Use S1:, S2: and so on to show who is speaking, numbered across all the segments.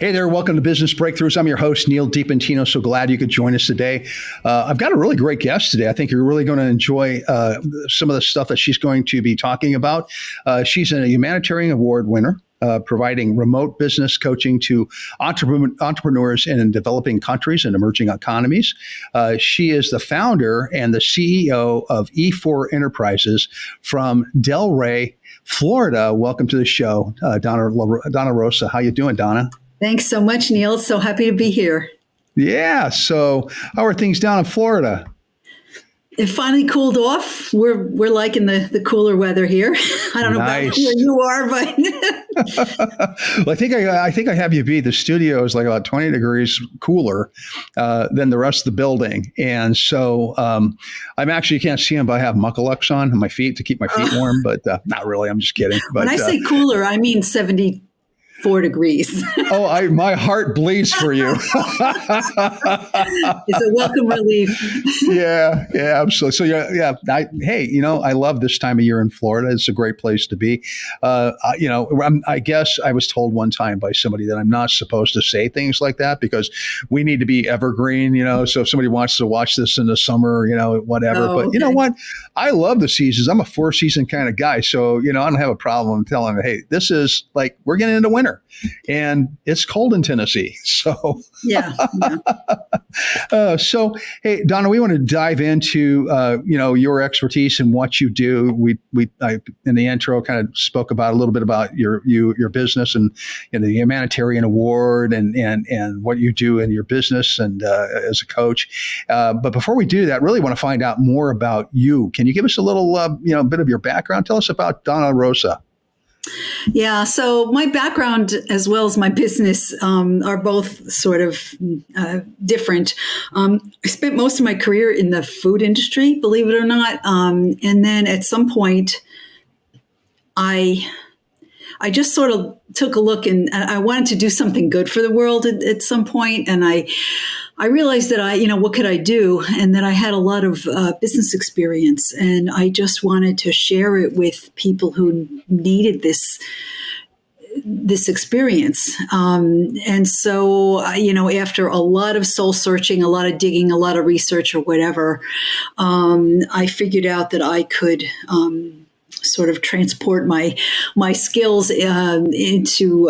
S1: Hey there, welcome to Business Breakthroughs. I'm your host, Neal DiPentino. So glad you could join us today. I've got a really great guest today. I think you're really going to enjoy some of the stuff that she's going to be talking about. She's a humanitarian award winner. Providing remote business coaching to entrepreneurs in developing countries and emerging economies. She is the founder and the CEO of EFour Enterprises from Delray, Florida. Welcome to the show, Donna Rosa. How you doing, Donna?
S2: Thanks so much, Neal. So happy to be here.
S1: Yeah. So how are things down in Florida?
S2: It finally cooled off. We're liking the cooler weather here. I don't know about where you are, but
S1: well, I think I have you beat. The studio is like about 20 degrees cooler than the rest of the building, and so I'm actually, you can't see them, but I have muckalucks on my feet to keep my feet warm. But not really. I'm just kidding. But
S2: when I say cooler, I mean 74 degrees.
S1: My heart bleeds for you.
S2: It's a welcome relief.
S1: Yeah, absolutely. So I love this time of year in Florida. It's a great place to be. I guess I was told one time by somebody that I'm not supposed to say things like that because we need to be evergreen. So if somebody wants to watch this in the summer, whatever.
S2: Oh,
S1: but you know what? I love the seasons. I'm a 4-season kind of guy. So, I don't have a problem telling them, hey, this is like, we're getting into winter. And it's cold in Tennessee. So,
S2: yeah.
S1: So, hey, Donna, we want to dive into, your expertise and what you do. I in the intro kind of spoke about a little bit about your business and the humanitarian award and what you do in your business and as a coach. But before we do that, really want to find out more about you. Can you give us a little, bit of your background? Tell us about Donna Rosa.
S2: Yeah, so my background as well as my business are both sort of different. I spent most of my career in the food industry, believe it or not. And then at some point, I just sort of took a look and I wanted to do something good for the world at some point. And I realized that what could I do? And that I had a lot of business experience and I just wanted to share it with people who needed this experience. And so, after a lot of soul searching, a lot of digging, a lot of research or whatever, I figured out that I could sort of transport my skills into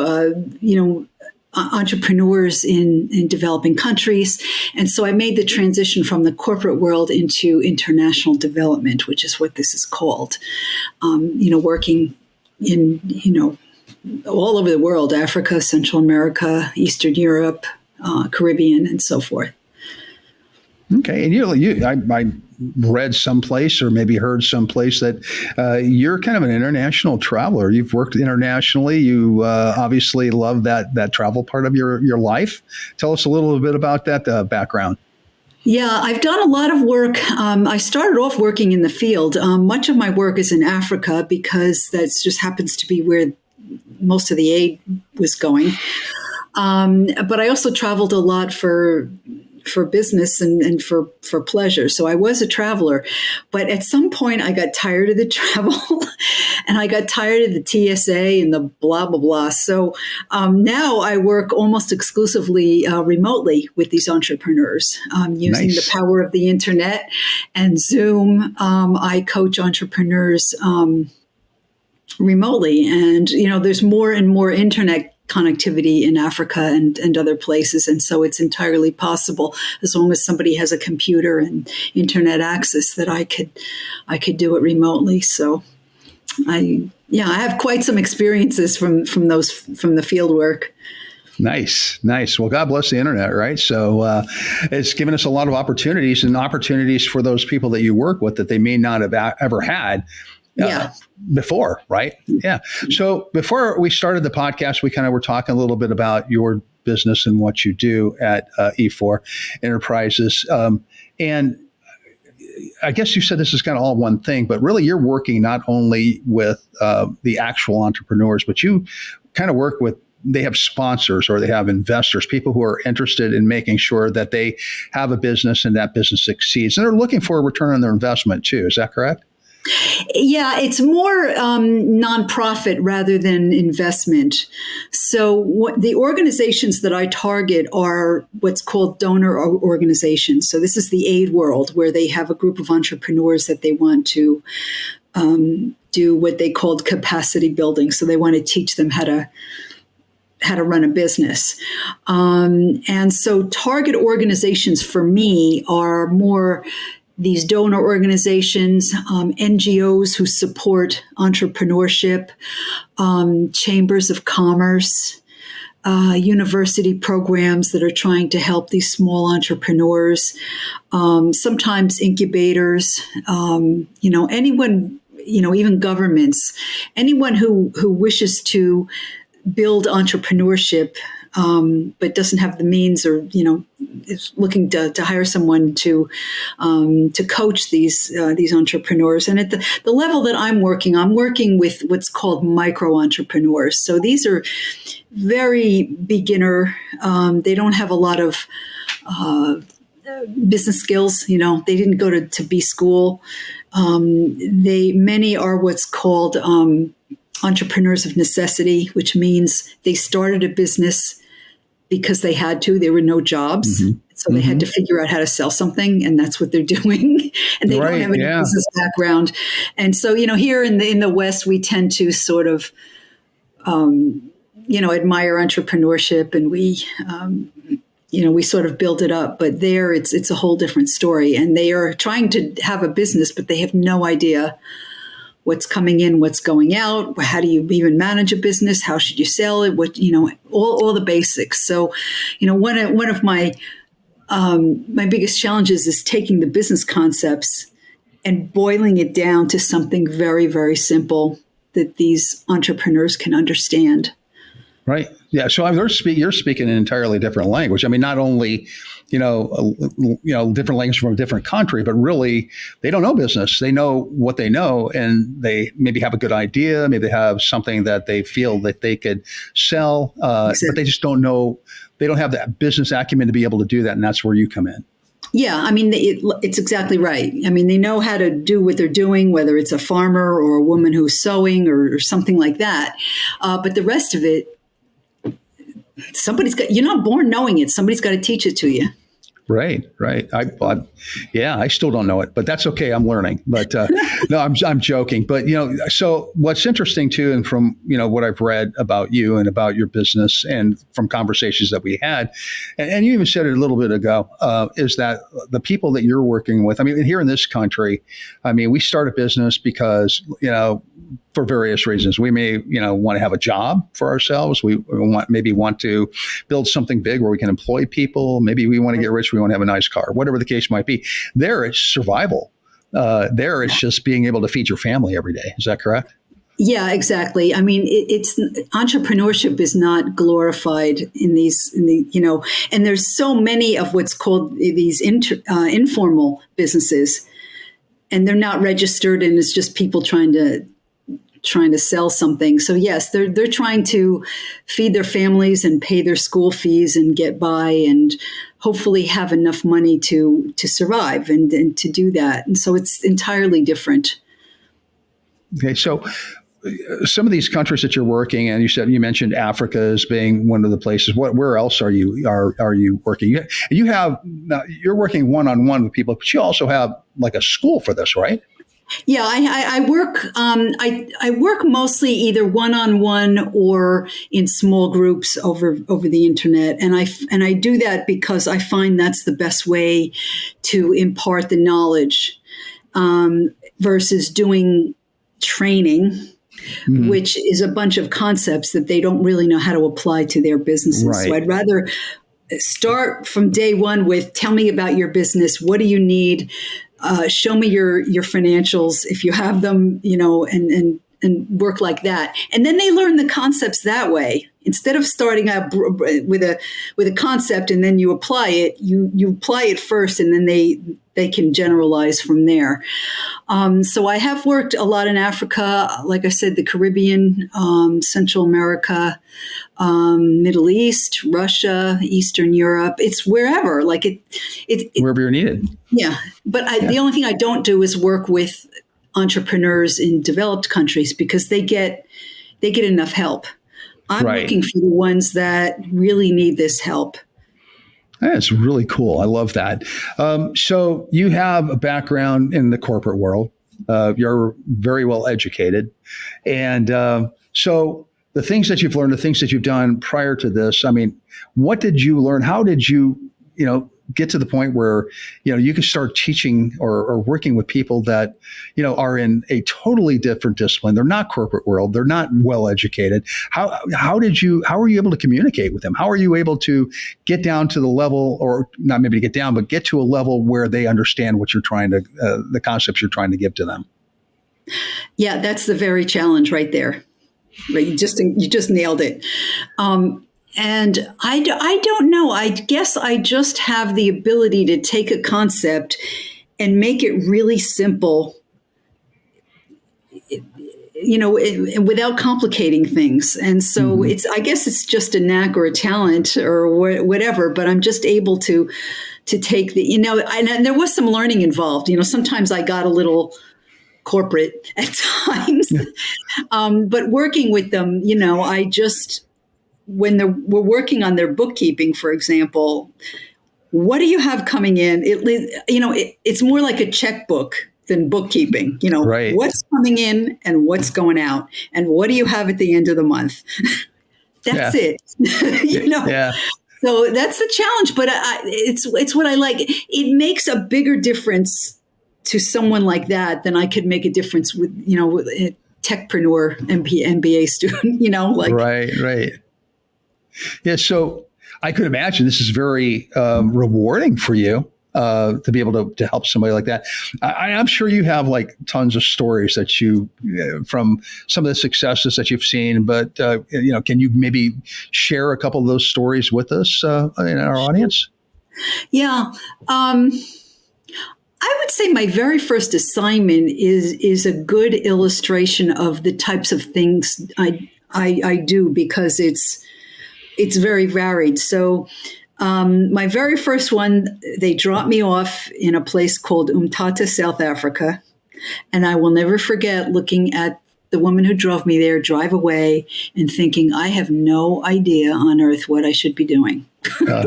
S2: entrepreneurs in developing countries. And so I made the transition from the corporate world into international development, which is what this is called. Working in all over the world, Africa, Central America, Eastern Europe, Caribbean, and so forth. Okay.
S1: And I read someplace or maybe heard someplace that you're kind of an international traveler. You've worked internationally. You obviously love that travel part of your life. Tell us a little bit about that background.
S2: Yeah, I've done a lot of work. I started off working in the field. Much of my work is in Africa because that just happens to be where most of the aid was going. But I also traveled a lot for business and for pleasure. So I was a traveler, but at some point I got tired of the travel and I got tired of the TSA and the blah, blah, blah. So now I work almost exclusively remotely with these entrepreneurs using the power of the internet and Zoom. I coach entrepreneurs remotely. And, there's more and more internet connectivity in Africa and other places. And so it's entirely possible, as long as somebody has a computer and internet access, that I could do it remotely. So I have quite some experiences from the field work.
S1: Nice. Well, God bless the internet, right? So it's given us a lot of opportunities for those people that you work with that they may not have ever had before, right? Yeah. So before we started the podcast, we kind of were talking a little bit about your business and what you do at EFour Enterprises. And I guess you said this is kind of all one thing, but really you're working not only with the actual entrepreneurs, but you kind of work with, they have sponsors or they have investors, people who are interested in making sure that they have a business and that business succeeds. And they're looking for a return on their investment too. Is that correct?
S2: Yeah, it's more nonprofit rather than investment. So, what the organizations that I target are what's called donor organizations. So, this is the aid world where they have a group of entrepreneurs that they want to do what they called capacity building. So, they want to teach them how to run a business. And so, target organizations for me are more these donor organizations, NGOs who support entrepreneurship, chambers of commerce, university programs that are trying to help these small entrepreneurs, sometimes incubators, anyone, even governments, anyone who wishes to build entrepreneurship, but doesn't have the means, or is looking to hire someone to coach these entrepreneurs. And at the level that I'm working with what's called micro entrepreneurs. So these are very beginner. They don't have a lot of business skills. They didn't go to B school. Many are what's called entrepreneurs of necessity, which means they started a business because they had to. There were no jobs. Mm-hmm. So they had to figure out how to sell something, and that's what they're doing. And they don't have any business background. And so, here in the West, we tend to sort of, admire entrepreneurship, and we sort of build it up. But there, it's a whole different story. And they are trying to have a business, but they have no idea what's coming in, what's going out, how do you even manage a business, how should you sell it, all the basics. So, one of my biggest challenges is taking the business concepts and boiling it down to something very, very simple that these entrepreneurs can understand.
S1: Right. Yeah. So you're speaking an entirely different language. I mean, not only, different language from a different country, but really they don't know business. They know what they know, and they maybe have a good idea. Maybe they have something that they feel that they could sell, exactly. But they just don't know. They don't have that business acumen to be able to do that. And that's where you come in.
S2: Yeah, I mean, it's exactly right. I mean, they know how to do what they're doing, whether it's a farmer or a woman who's sewing or something like that. But the rest of it, you're not born knowing it. Somebody's got to teach it to you.
S1: Right. I still don't know it, but that's okay. I'm learning. But no, I'm joking. But so what's interesting too, and from what I've read about you and about your business, and from conversations that we had, and you even said it a little bit ago, is that the people that you're working with. I mean, here in this country, we start a business because for various reasons. We may, want to have a job for ourselves. We want to build something big where we can employ people. Maybe we want to get rich. We want to have a nice car, whatever the case might be. There, it's survival. There, it's just being able to feed your family every day. Is that correct?
S2: Yeah, exactly. I mean, it's entrepreneurship is not glorified in and there's so many of what's called these informal businesses, and they're not registered, and it's just people trying to sell something. So yes, they're trying to feed their families and pay their school fees and get by and hopefully have enough money to survive and to do that. And so it's entirely different.
S1: Okay, so some of these countries that you're working in, you mentioned Africa as being one of the places. Where else are you working? You're working one-on-one with people, but you also have like a school for this, right?
S2: Yeah, I work. I work mostly either one-on-one or in small groups over the internet, and I do that because I find that's the best way to impart the knowledge versus doing training, which is a bunch of concepts that they don't really know how to apply to their businesses. Right. So I'd rather start from day one with, tell me about your business. What do you need? Show me your financials if you have them, and work like that. And then they learn the concepts that way. Instead of starting out with a concept and then you apply it, you apply it first, and then they can generalize from there. So I have worked a lot in Africa, like I said, the Caribbean, Central America, Middle East, Russia, Eastern Europe. It's wherever, wherever
S1: you're needed.
S2: Yeah, but the only thing I don't do is work with entrepreneurs in developed countries because they get enough help. I'm
S1: Right.
S2: looking for the ones that really need this help.
S1: That's really cool. I love that. So you have a background in the corporate world. You're very well educated. And so the things that you've learned, the things that you've done prior to this, I mean, what did you learn? How did you, get to the point where, you can start teaching or working with people that, are in a totally different discipline. They're not corporate world. They're not well educated. How were you able to communicate with them? How are you able to get down to the level, or not maybe to get down, but get to a level where they understand what you're trying to, the concepts you're trying to give to them?
S2: Yeah, that's the very challenge right there. Right? You just nailed it. And I don't know. I guess I just have the ability to take a concept and make it really simple, without complicating things. And so I guess it's just a knack or a talent or whatever, but I'm just able to take and there was some learning involved. Sometimes I got a little corporate at times, but working with them, I just, when we're working on their bookkeeping, for example, what do you have coming in? It's more like a checkbook than bookkeeping.
S1: Right.
S2: What's coming in and what's going out, and what do you have at the end of the month? That's it.
S1: Yeah.
S2: So that's the challenge, but it's what I like. It makes a bigger difference to someone like that than I could make a difference with a techpreneur MBA student.
S1: Right. Yeah. So I could imagine this is very rewarding for you to be able to help somebody like that. I'm sure you have like tons of stories that from some of the successes that you've seen, but can you maybe share a couple of those stories with us in our audience?
S2: Yeah. I would say my very first assignment is a good illustration of the types of things I do, because it's very varied. So my very first one, they dropped me off in a place called Umtata, South Africa. And I will never forget looking at the woman who drove me there drive away and thinking, I have no idea on earth what I should be doing. None.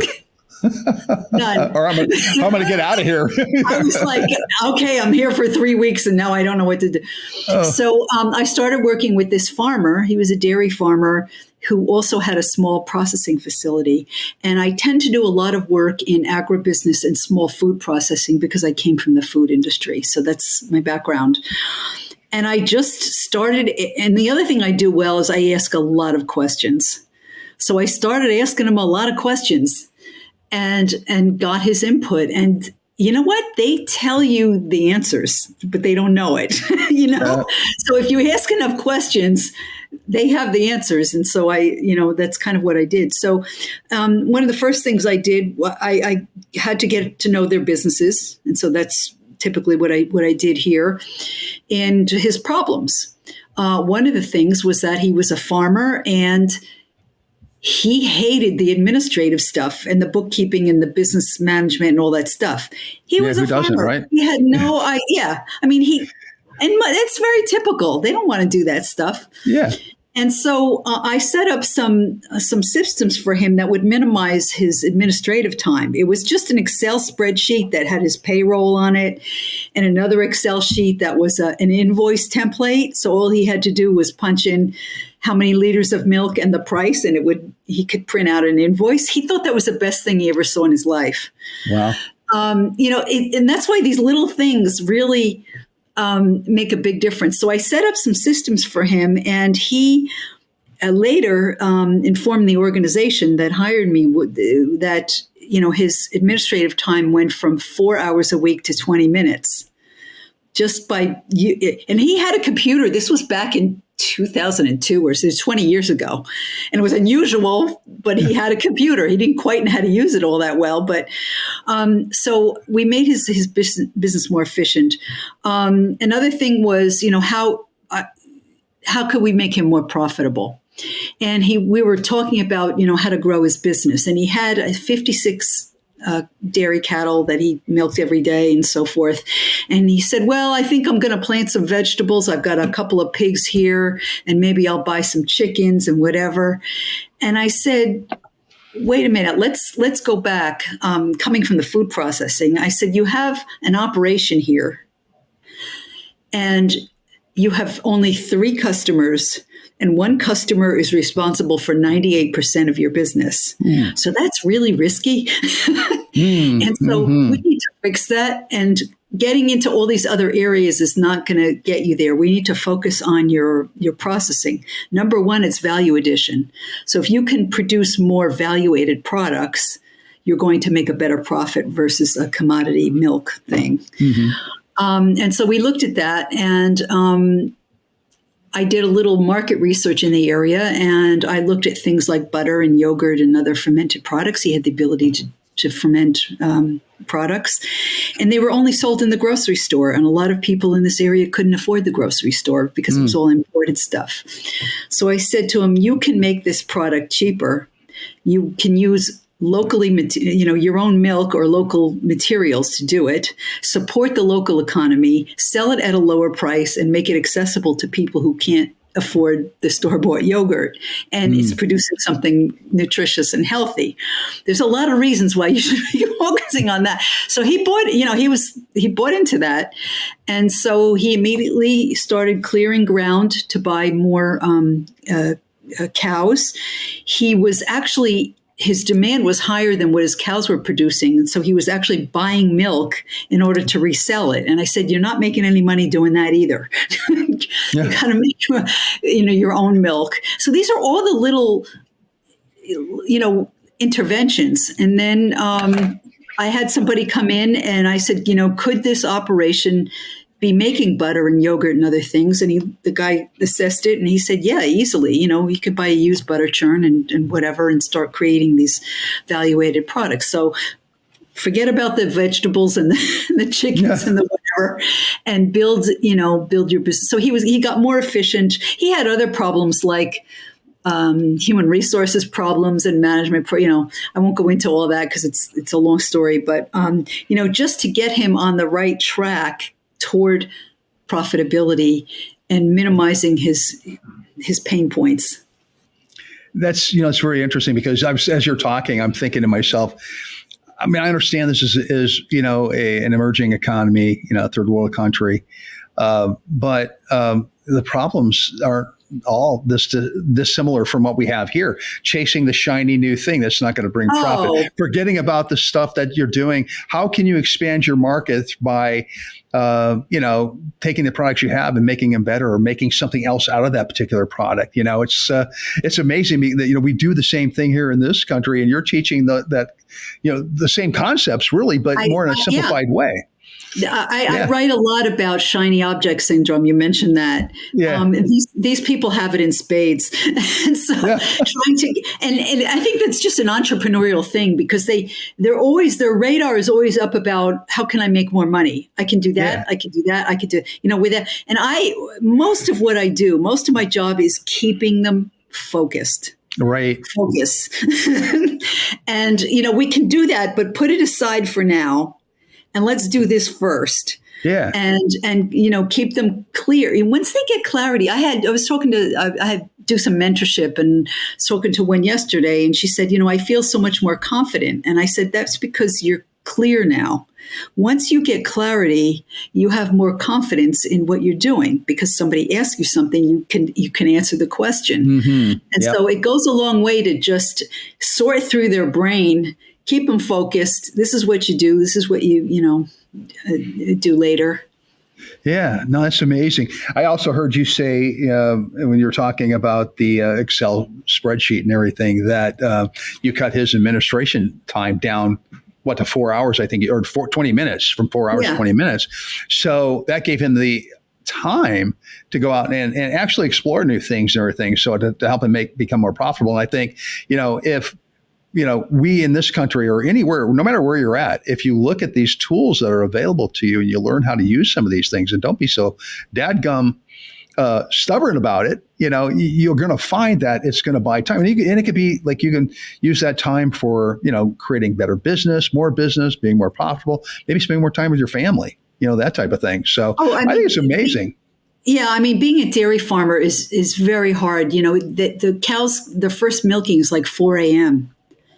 S1: Or I'm going to get out of here.
S2: I was like, okay, I'm here for 3 weeks and now I don't know what to do. Oh. So I started working with this farmer. He was a dairy farmer who also had a small processing facility. And I tend to do a lot of work in agribusiness and small food processing because I came from the food industry. So that's my background. And I just started. And the other thing I do well is I ask a lot of questions. So I started asking him a lot of questions and got his input. And you know what? They tell you the answers, but they don't know it, So if you ask enough questions, they have the answers. And so that's kind of what I did. So one of the first things I did, I had to get to know their businesses. And so that's typically what I did here, and his problems. One of the things was that he was a farmer and he hated the administrative stuff and the bookkeeping and the business management and all that stuff. He was a farmer. Right? He had no idea. I mean, it's very typical. They don't want to do that stuff.
S1: Yeah.
S2: And so I set up some systems for him that would minimize his administrative time. It was just an Excel spreadsheet that had his payroll on it, and another Excel sheet that was an invoice template. So all he had to do was punch in how many liters of milk and the price, and he could print out an invoice. He thought that was the best thing he ever saw in his life.
S1: Wow.
S2: And that's why these little things really make a big difference. So I set up some systems for him, and he later informed the organization that hired me that his administrative time went from 4 hours a week to 20 minutes. And he had a computer. This was back in 2002, or so 20 years ago. And it was unusual, but he had a computer. He didn't quite know how to use it all that well. But so we made his business more efficient. Another thing was, how could we make him more profitable? And we were talking about, how to grow his business. And he had 56 dairy cattle that he milked every day and so forth. And he said, well, I think I'm going to plant some vegetables. I've got a couple of pigs here, and maybe I'll buy some chickens and whatever. And I said, wait a minute, let's go back. Coming from the food processing, I said, you have an operation here, and you have only 3 customers, and one customer is responsible for 98% of your business. Mm. So that's really risky. And so we need to fix that. And getting into all these other areas is not going to get you there. We need to focus on your processing. Number one, it's value addition. So if you can produce more value-added products, you're going to make a better profit versus a commodity milk thing. Mm-hmm. And so we looked at that, and I did a little market research in the area, and I looked at things like butter and yogurt and other fermented products. He had the ability to ferment products, and they were only sold in the grocery store. And a lot of people in this area couldn't afford the grocery store because it was all imported stuff. So I said to him, you can make this product cheaper. You can use locally, your own milk or local materials to do it, support the local economy, sell it at a lower price, and make it accessible to people who can't afford the store-bought yogurt. And it's producing something nutritious and healthy. There's a lot of reasons why you should be focusing on that. So he bought into that. And so he immediately started clearing ground to buy more cows. He was actually, his demand was higher than what his cows were producing. And so he was actually buying milk in order to resell it. And I said, you're not making any money doing that either. You got to make, your own milk. So these are all the little, interventions. And then I had somebody come in and I said, could this operation be making butter and yogurt and other things? And the guy assessed it, and he said, yeah, easily. He could buy a used butter churn and whatever and start creating these value-added products. So forget about the vegetables and the chickens and the whatever, and build your business. So he got more efficient. He had other problems like human resources problems and management. I won't go into all of that because it's a long story, but just to get him on the right track toward profitability and minimizing his pain points.
S1: That's, it's very interesting because as you're talking, I'm thinking to myself, I mean, I understand this is an emerging economy, third world country, but the problems aren't all dissimilar from what we have here, chasing the shiny new thing that's not going to bring profit, forgetting about the stuff that you're doing. How can you expand your market by, taking the products you have and making them better, or making something else out of that particular product? It's amazing that, we do the same thing here in this country, and you're teaching the same concepts really, but more in a simplified way.
S2: I write a lot about shiny object syndrome. You mentioned that. Yeah. These people have it in spades. And so trying to, and I think that's just an entrepreneurial thing, because their radar is always up about, how can I make more money? I can do that. Yeah. I can do that. I could do, with that. And most of what I do, most of my job is keeping them focused.
S1: Right.
S2: Focus. And, we can do that, but put it aside for now. And let's do this first. Yeah. And keep them clear. And once they get clarity, I was talking to, I had do some mentorship, and spoken to one yesterday, and she said, I feel so much more confident. And I said, that's because you're clear now. Once you get clarity, you have more confidence in what you're doing, because somebody asks you something, you can answer the question. Mm-hmm. And so it goes a long way to just sort through their brain, keep them focused. This is what you do. This is what you do later.
S1: Yeah, no, that's amazing. I also heard you say when you were talking about the Excel spreadsheet and everything, that you cut his administration time down, to 4 hours, I think, or 20 minutes, from 4 hours to 20 minutes. So that gave him the time to go out and actually explore new things and everything, so to help him become more profitable. And I think, if we in this country or anywhere, no matter where you're at, if you look at these tools that are available to you and you learn how to use some of these things, and don't be so dadgum stubborn about it, you're going to find that it's going to buy time. And it could be like you can use that time for, creating better business, being more profitable, maybe spending more time with your family, that type of thing. So I think it's amazing.
S2: Yeah, I mean, being a dairy farmer is very hard. The cows, their first milking is like 4 a.m.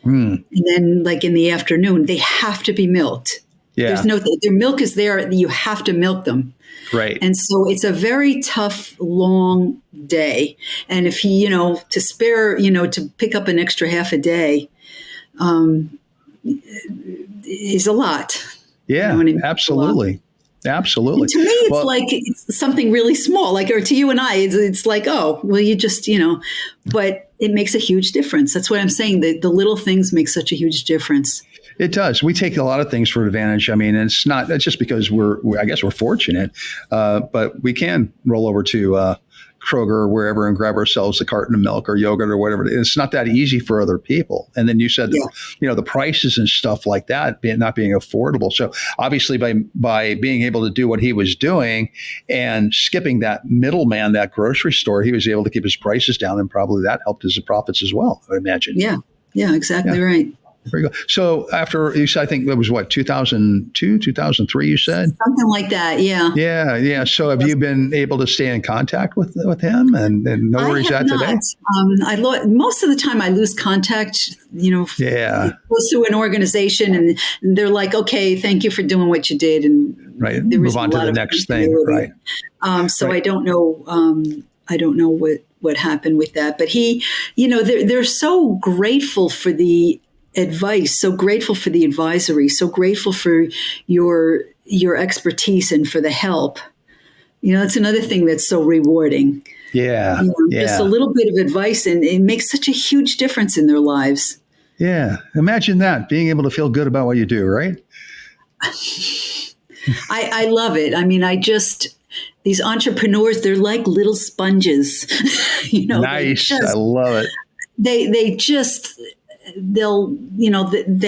S2: And then like in the afternoon, they have to be milked. Yeah. Their milk is there. You have to milk them.
S1: Right.
S2: And so it's a very tough, long day. And if to spare, to pick up an extra half a day is a lot.
S1: Yeah, Absolutely. Absolutely.
S2: And to me, it's like it's something really small, or to you and I, it's like, oh, well, you just, but it makes a huge difference. That's what I'm saying. The little things make such a huge difference.
S1: It does. We take a lot of things for advantage. I mean, it's just because I guess we're fortunate, but we can roll over to Kroger or wherever and grab ourselves a carton of milk or yogurt or whatever. It's not that easy for other people. And then you said, the prices and stuff like that not being affordable. So obviously by being able to do what he was doing and skipping that middleman, that grocery store, he was able to keep his prices down, and probably that helped his profits as well, I imagine.
S2: Yeah, exactly right.
S1: Very good. So after you said, I think it was 2002, 2003, you said?
S2: Something like that, yeah.
S1: Yeah. So have you been able to stay in contact with him and know where he's at today?
S2: Most of the time I lose contact, it goes through an organization and they're like, okay, thank you for doing what you did. And
S1: move on to the next thing, right?
S2: So I don't know what happened with that. But they're so grateful for the advice, so grateful for the advisory, so grateful for your expertise and for the help. That's another thing that's so rewarding.
S1: Yeah.
S2: Just a little bit of advice, and it makes such a huge difference in their lives.
S1: Yeah. Imagine that, being able to feel good about what you do, right?
S2: I love it. I mean, these entrepreneurs, they're like little sponges.
S1: Nice. I love it.
S2: They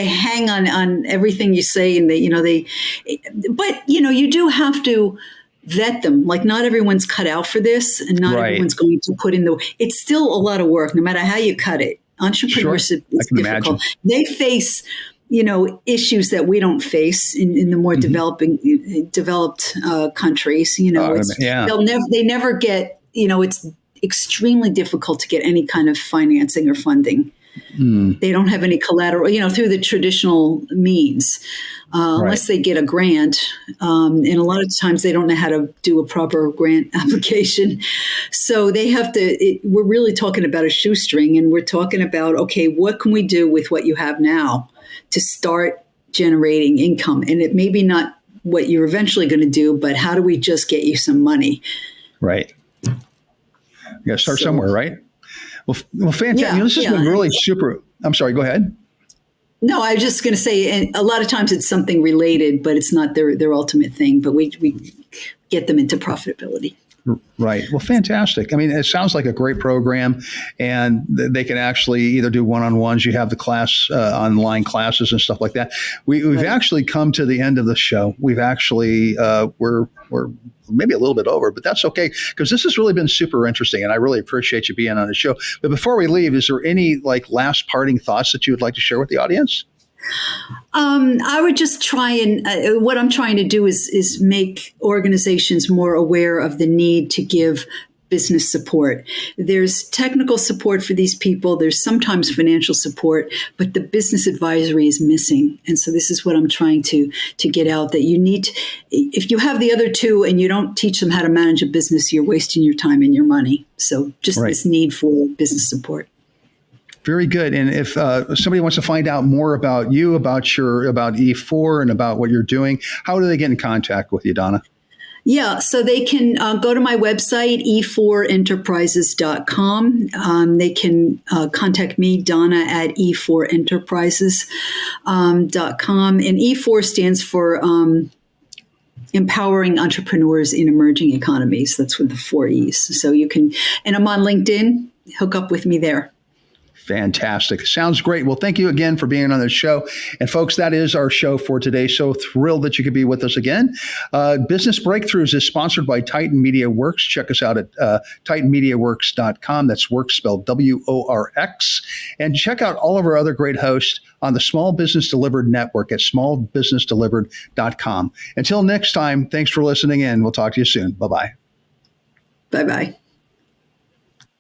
S2: hang on everything you say, and but you do have to vet them. Like, not everyone's cut out for this, and not everyone's going to put in it's still a lot of work, no matter how you cut it. Entrepreneurship is difficult. Imagine. They face, issues that we don't face in the more developed countries. They never get, it's extremely difficult to get any kind of financing or funding. They don't have any collateral, through the traditional means, unless they get a grant. And a lot of times they don't know how to do a proper grant application. So they have to, we're really talking about a shoestring, and we're talking about, okay, what can we do with what you have now to start generating income? And it may be not what you're eventually going to do, but how do we just get you some money?
S1: Right. You got to start somewhere, right? Well, fantastic. This has been really super. I'm sorry, go ahead.
S2: No, I was just going to say, and a lot of times it's something related, but it's not their ultimate thing. But we get them into profitability.
S1: Right. Well, fantastic. I mean, it sounds like a great program, and they can actually either do one-on-ones. You have the class, online classes and stuff like that. We've actually come to the end of the show. We've actually, we're maybe a little bit over, but that's okay, because this has really been super interesting, and I really appreciate you being on the show. But before we leave, is there any last parting thoughts that you would like to share with the audience?
S2: I would just try and what I'm trying to do is make organizations more aware of the need to give business support. There's technical support for these people. There's sometimes financial support, but the business advisory is missing. And so this is what I'm trying to get out, that you need to, if you have the other two and you don't teach them how to manage a business, you're wasting your time and your money. So just this need for business support.
S1: Very good. And if somebody wants to find out more about you, about EFour, and about what you're doing, how do they get in contact with you, Donna?
S2: Yeah, so they can go to my website, efourenterprises.com. They can contact me, Donna, at efourenterprises.com. And EFour stands for Empowering Entrepreneurs in Emerging Economies. That's with the 4 E's. So you can, and I'm on LinkedIn, hook up with me there.
S1: Fantastic. Sounds great. Well, thank you again for being on the show. And folks, that is our show for today. So thrilled that you could be with us again. Business Breakthroughs is sponsored by Titan Media Works. Check us out at titanmediaworks.com. That's works spelled WORX. And check out all of our other great hosts on the Small Business Delivered Network at smallbusinessdelivered.com. Until next time, thanks for listening in. We'll talk to you soon. Bye-bye.
S2: Bye-bye.